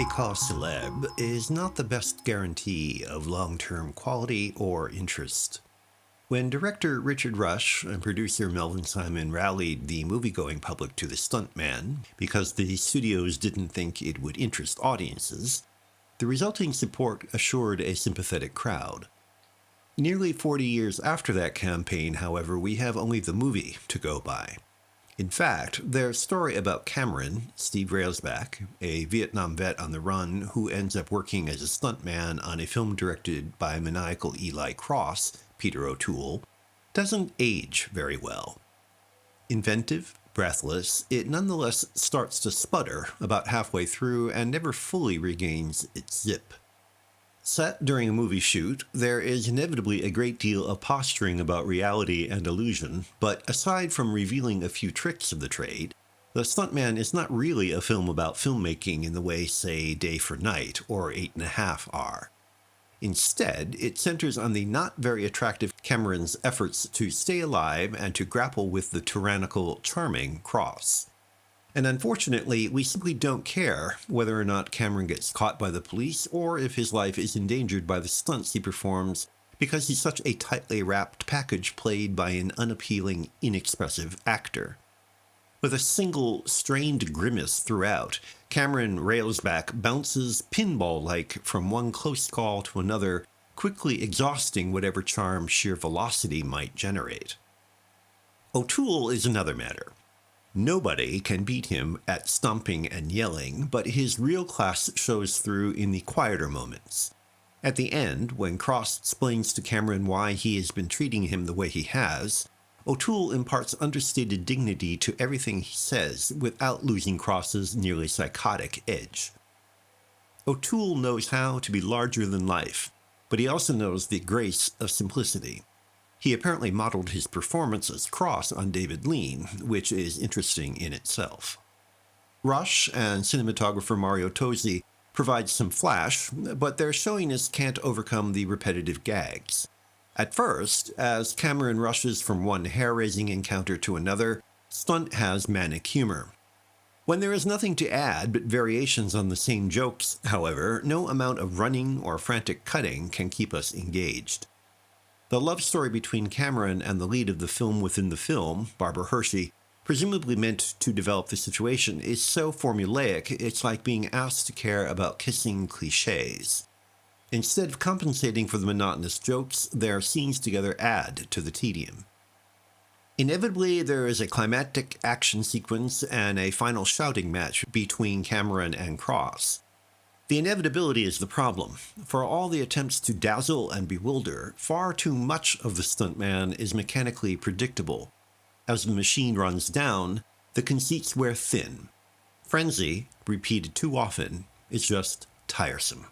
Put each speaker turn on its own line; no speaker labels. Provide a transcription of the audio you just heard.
call célèbre is not the best guarantee of long-term quality or interest. When director Richard Rush and producer Melvin Simon rallied the movie-going public to the Stunt Man because the studios didn't think it would interest audiences, the resulting support assured a sympathetic crowd. Nearly 40 years after that campaign, however, we have only the movie to go by. In fact, their story about Cameron, Steve Railsback, a Vietnam vet on the run who ends up working as a stuntman on a film directed by maniacal Eli Cross, Peter O'Toole, doesn't age very well. Inventive, breathless, it nonetheless starts to sputter about halfway through and never fully regains its zip. Set during a movie shoot, there is inevitably a great deal of posturing about reality and illusion, but aside from revealing a few tricks of the trade, The Stuntman is not really a film about filmmaking in the way, say, Day for Night or 8½ are. Instead, it centers on the not very attractive Cameron's efforts to stay alive and to grapple with the tyrannical, charming Cross. And unfortunately, we simply don't care whether or not Cameron gets caught by the police or if his life is endangered by the stunts he performs because he's such a tightly wrapped package played by an unappealing, inexpressive actor. With a single, strained grimace throughout, Cameron Railsback bounces pinball-like from one close call to another, quickly exhausting whatever charm sheer velocity might generate. O'Toole is another matter. Nobody can beat him at stomping and yelling, but his real class shows through in the quieter moments. At the end, when Cross explains to Cameron why he has been treating him the way he has, O'Toole imparts understated dignity to everything he says without losing Cross's nearly psychotic edge. O'Toole knows how to be larger than life, but he also knows the grace of simplicity. He apparently modeled his performance as Cross on David Lean, which is interesting in itself. Rush and cinematographer Mario Tosi provide some flash, but their showiness can't overcome the repetitive gags. At first, as Cameron rushes from one hair-raising encounter to another, Stunt has manic humor. When there is nothing to add but variations on the same jokes, however, no amount of running or frantic cutting can keep us engaged. The love story between Cameron and the lead of the film within the film, Barbara Hershey, presumably meant to develop the situation, is so formulaic it's like being asked to care about kissing cliches. Instead of compensating for the monotonous jokes, their scenes together add to the tedium. Inevitably, there is a climactic action sequence and a final shouting match between Cameron and Cross. The inevitability is the problem. For all the attempts to dazzle and bewilder, far too much of the stuntman is mechanically predictable. As the machine runs down, the conceits wear thin. Frenzy, repeated too often, is just tiresome.